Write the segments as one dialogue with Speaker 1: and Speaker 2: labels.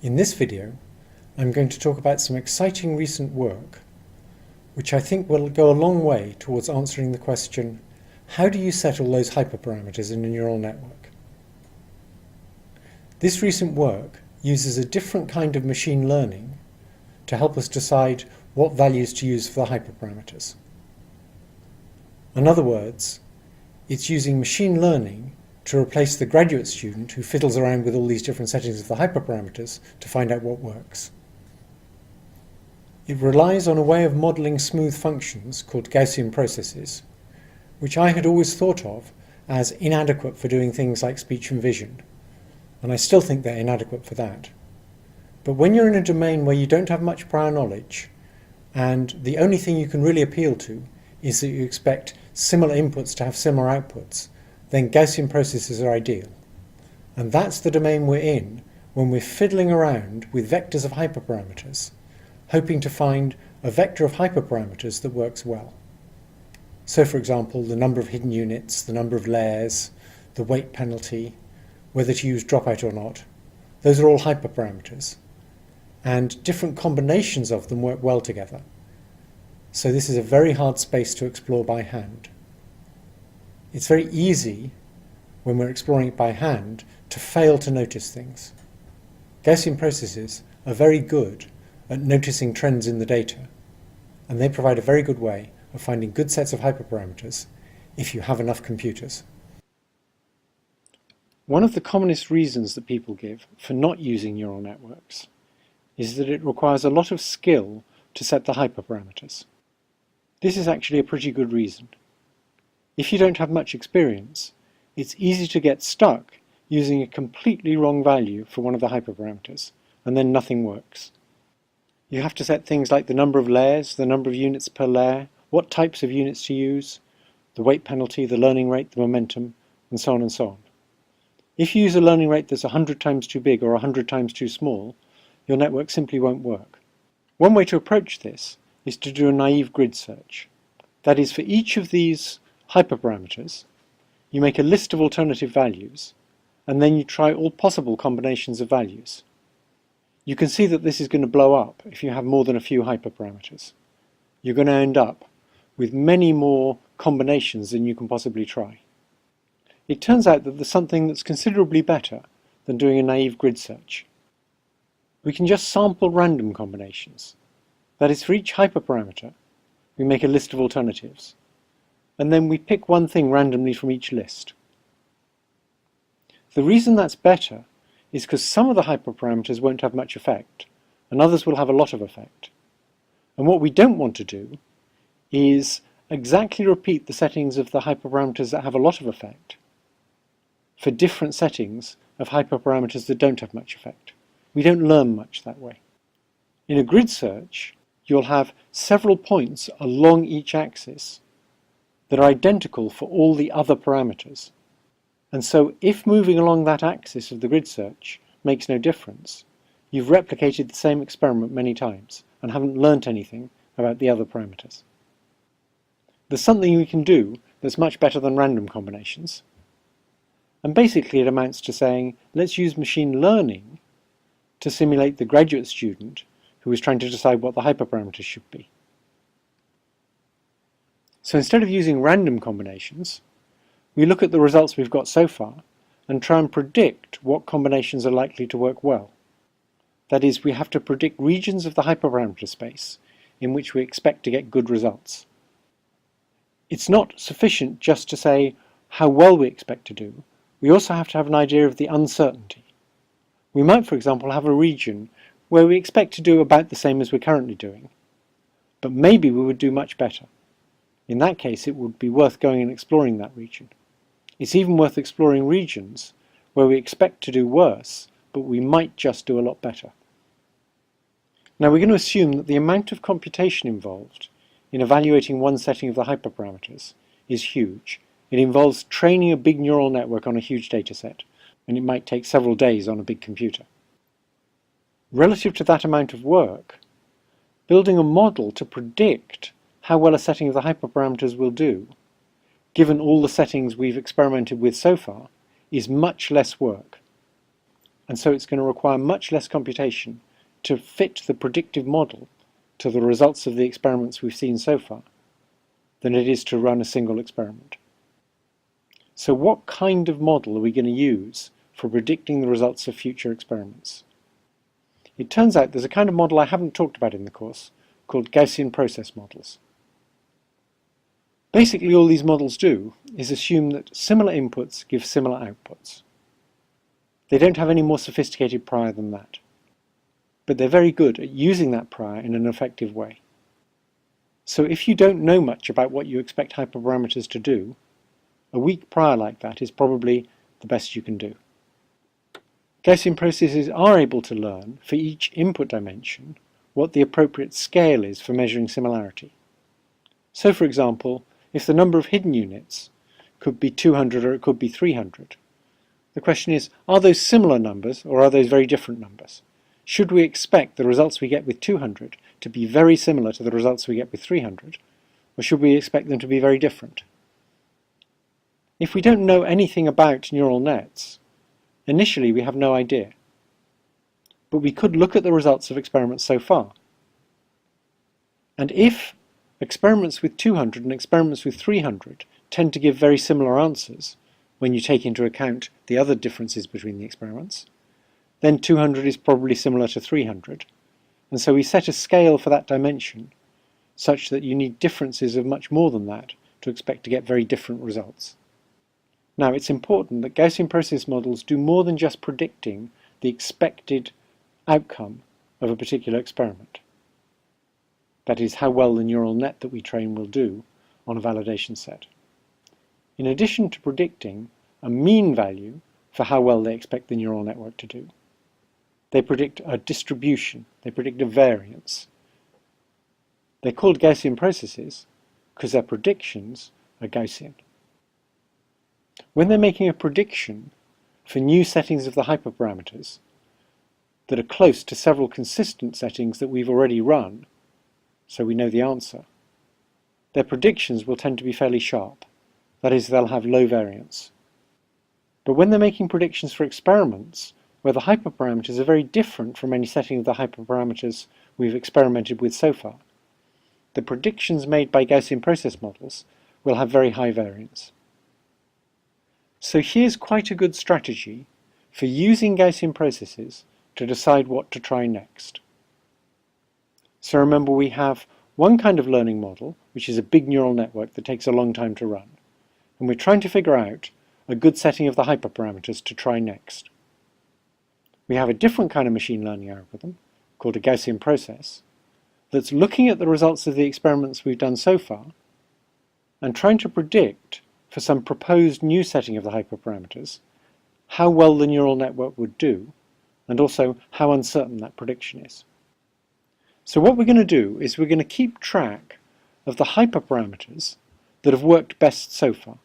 Speaker 1: In this video, I'm going to talk about some exciting recent work which I think will go a long way towards answering the question, how do you set all those hyperparameters in a neural network? This recent work uses a different kind of machine learning to help us decide what values to use for the hyperparameters. In other words, it's using machine learning to replace the graduate student who fiddles around with all these different settings of the hyperparameters to find out what works. It relies on a way of modelling smooth functions called Gaussian processes, which I had always thought of as inadequate for doing things like speech and vision, and I still think they're inadequate for that. But when you're in a domain where you don't have much prior knowledge, and the only thing you can really appeal to is that you expect similar inputs to have similar outputs, then Gaussian processes are ideal. And that's the domain we're in when we're fiddling around with vectors of hyperparameters, hoping to find a vector of hyperparameters that works well. So for example, the number of hidden units, the number of layers, the weight penalty, whether to use dropout or not, those are all hyperparameters. And different combinations of them work well together. So this is a very hard space to explore by hand. It's very easy, when we're exploring it by hand, to fail to notice things. Gaussian processes are very good at noticing trends in the data, and they provide a very good way of finding good sets of hyperparameters if you have enough computers. One of the commonest reasons that people give for not using neural networks is that it requires a lot of skill to set the hyperparameters. This is actually a pretty good reason. If you don't have much experience, it's easy to get stuck using a completely wrong value for one of the hyperparameters, and then nothing works. You have to set things like the number of layers, the number of units per layer, what types of units to use, the weight penalty, the learning rate, the momentum, and so on and so on. If you use a learning rate that's 100 times too big or 100 times too small, your network simply won't work. One way to approach this is to do a naive grid search. That is, for each of these hyperparameters, you make a list of alternative values, and then you try all possible combinations of values. You can see that this is going to blow up if you have more than a few hyperparameters. You're going to end up with many more combinations than you can possibly try. It turns out that there's something that's considerably better than doing a naive grid search. We can just sample random combinations. That is, for each hyperparameter, we make a list of alternatives, and then we pick one thing randomly from each list. The reason that's better is because some of the hyperparameters won't have much effect, and others will have a lot of effect. And what we don't want to do is exactly repeat the settings of the hyperparameters that have a lot of effect for different settings of hyperparameters that don't have much effect. We don't learn much that way. In a grid search, you'll have several points along each axis that are identical for all the other parameters. And so if moving along that axis of the grid search makes no difference, you've replicated the same experiment many times and haven't learnt anything about the other parameters. There's something we can do that's much better than random combinations. And basically it amounts to saying, let's use machine learning to simulate the graduate student who is trying to decide what the hyperparameters should be. So instead of using random combinations, we look at the results we've got so far and try and predict what combinations are likely to work well. That is, we have to predict regions of the hyperparameter space in which we expect to get good results. It's not sufficient just to say how well we expect to do. We also have to have an idea of the uncertainty. We might, for example, have a region where we expect to do about the same as we're currently doing, but maybe we would do much better. In that case, it would be worth going and exploring that region. It's even worth exploring regions where we expect to do worse, but we might just do a lot better. Now we're going to assume that the amount of computation involved in evaluating one setting of the hyperparameters is huge. It involves training a big neural network on a huge data set, and it might take several days on a big computer. Relative to that amount of work, building a model to predict how well a setting of the hyperparameters will do, given all the settings we've experimented with so far, is much less work. and so it's going to require much less computation to fit the predictive model to the results of the experiments we've seen so far than it is to run a single experiment. So what kind of model are we going to use for predicting the results of future experiments? It turns out there's a kind of model I haven't talked about in the course called Gaussian process models. Basically all these models do is assume that similar inputs give similar outputs. They don't have any more sophisticated prior than that. But they're very good at using that prior in an effective way. So if you don't know much about what you expect hyperparameters to do, a weak prior like that is probably the best you can do. Gaussian processes are able to learn, for each input dimension, what the appropriate scale is for measuring similarity. So for example, if the number of hidden units could be 200 or it could be 300, the question is, are those similar numbers or are those very different numbers? Should we expect the results we get with 200 to be very similar to the results we get with 300, or should we expect them to be very different? If we don't know anything about neural nets, initially we have no idea. But we could look at the results of experiments so far. And if experiments with 200 and experiments with 300 tend to give very similar answers when you take into account the other differences between the experiments, then 200 is probably similar to 300. And so we set a scale for that dimension such that you need differences of much more than that to expect to get very different results. Now it's important that Gaussian process models do more than just predicting the expected outcome of a particular experiment. That is, how well the neural net that we train will do on a validation set. In addition to predicting a mean value for how well they expect the neural network to do, they predict a distribution, they predict a variance. They're called Gaussian processes because their predictions are Gaussian. When they're making a prediction for new settings of the hyperparameters that are close to several consistent settings that we've already run, so we know the answer, their predictions will tend to be fairly sharp. That is, they'll have low variance. But when they're making predictions for experiments where the hyperparameters are very different from any setting of the hyperparameters we've experimented with so far, the predictions made by Gaussian process models will have very high variance. So here's quite a good strategy for using Gaussian processes to decide what to try next. So remember, we have one kind of learning model, which is a big neural network that takes a long time to run, and we're trying to figure out a good setting of the hyperparameters to try next. We have a different kind of machine learning algorithm, called a Gaussian process, that's looking at the results of the experiments we've done so far and trying to predict for some proposed new setting of the hyperparameters how well the neural network would do, and also how uncertain that prediction is. So what we're going to do is we're going to keep track of the hyperparameters that have worked best so far.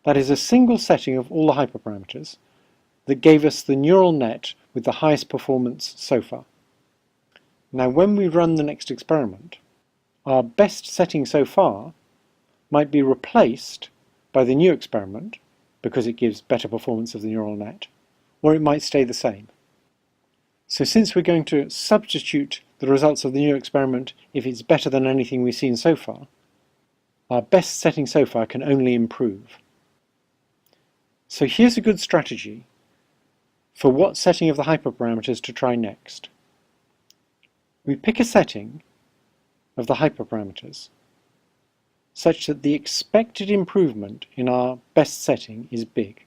Speaker 1: That is a single setting of all the hyperparameters that gave us the neural net with the highest performance so far. Now when we run the next experiment, our best setting so far might be replaced by the new experiment because it gives better performance of the neural net, or it might stay the same. So since we're going to substitute the results of the new experiment if it's better than anything we've seen so far, our best setting so far can only improve. So here's a good strategy for what setting of the hyperparameters to try next. We pick a setting of the hyperparameters such that the expected improvement in our best setting is big.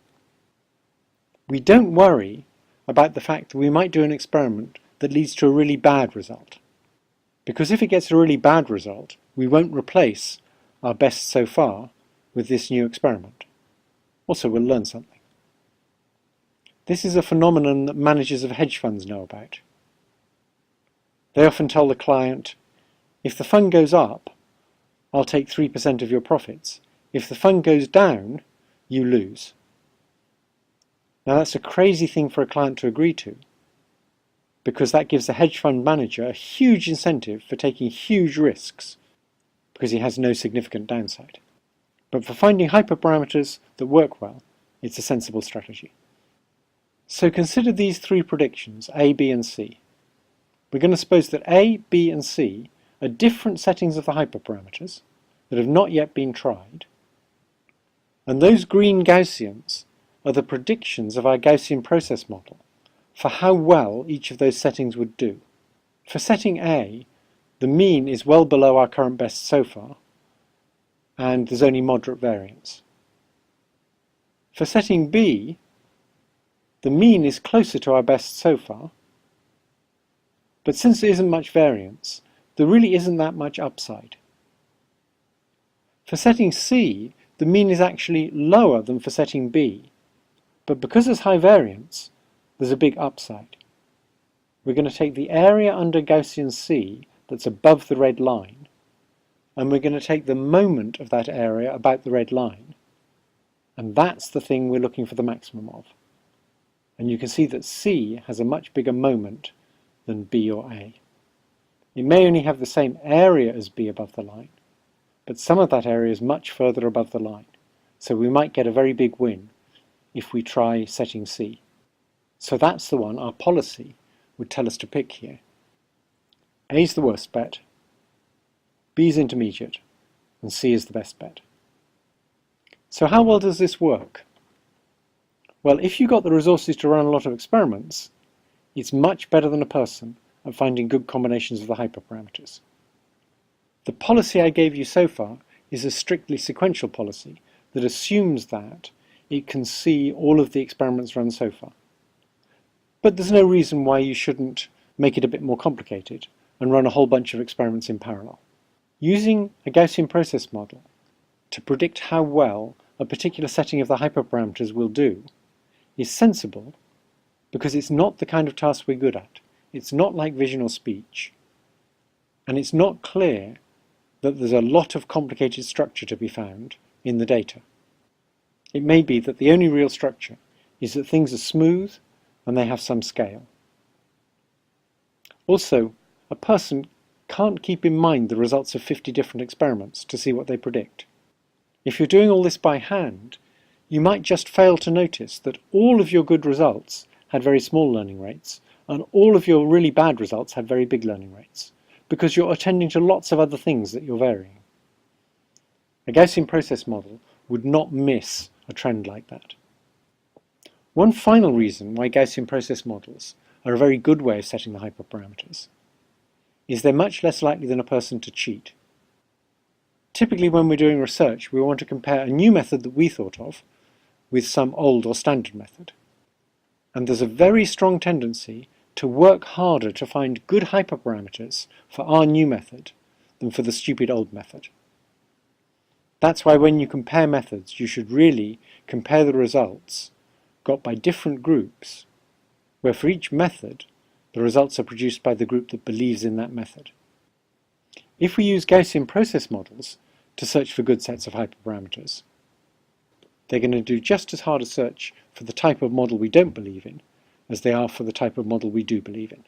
Speaker 1: We don't worry about the fact that we might do an experiment that leads to a really bad result, because if it gets a really bad result, we won't replace our best so far with this new experiment. Also, we'll learn something. This is a phenomenon that managers of hedge funds know about. They often tell the client, if the fund goes up, I'll take 3% of your profits. If the fund goes down, you lose. Now that's a crazy thing for a client to agree to, because that gives the hedge fund manager a huge incentive for taking huge risks, because he has no significant downside. But for finding hyperparameters that work well, it's a sensible strategy. So consider these three predictions, A, B and C. We're going to suppose that A, B and C are different settings of the hyperparameters that have not yet been tried, and those green Gaussians are the predictions of our Gaussian process model for how well each of those settings would do. For setting A, the mean is well below our current best so far, and there's only moderate variance. For setting B, the mean is closer to our best so far, but since there isn't much variance, there really isn't that much upside. For setting C, the mean is actually lower than for setting B, but because there's high variance, there's a big upside. We're going to take the area under Gaussian C that's above the red line, and we're going to take the moment of that area about the red line, and that's the thing we're looking for the maximum of. And you can see that C has a much bigger moment than B or A. It may only have the same area as B above the line, but some of that area is much further above the line, so we might get a very big win if we try setting C. So that's the one our policy would tell us to pick here. A is the worst bet, B is intermediate, and C is the best bet. So how well does this work? Well, if you got the resources to run a lot of experiments, it's much better than a person at finding good combinations of the hyperparameters. The policy I gave you so far is a strictly sequential policy that assumes that it can see all of the experiments run so far. But there's no reason why you shouldn't make it a bit more complicated and run a whole bunch of experiments in parallel. Using a Gaussian process model to predict how well a particular setting of the hyperparameters will do is sensible because it's not the kind of task we're good at. It's not like vision or speech, and it's not clear that there's a lot of complicated structure to be found in the data. It may be that the only real structure is that things are smooth and they have some scale. Also, a person can't keep in mind the results of 50 different experiments to see what they predict. If you're doing all this by hand, you might just fail to notice that all of your good results had very small learning rates and all of your really bad results had very big learning rates, because you're attending to lots of other things that you're varying. A Gaussian process model would not miss a trend like that. One final reason why Gaussian process models are a very good way of setting the hyperparameters is they're much less likely than a person to cheat. Typically when we're doing research, we want to compare a new method that we thought of with some old or standard method. And there's a very strong tendency to work harder to find good hyperparameters for our new method than for the stupid old method. That's why when you compare methods, you should really compare the results got by different groups, where for each method, the results are produced by the group that believes in that method. If we use Gaussian process models to search for good sets of hyperparameters, they're going to do just as hard a search for the type of model we don't believe in as they are for the type of model we do believe in.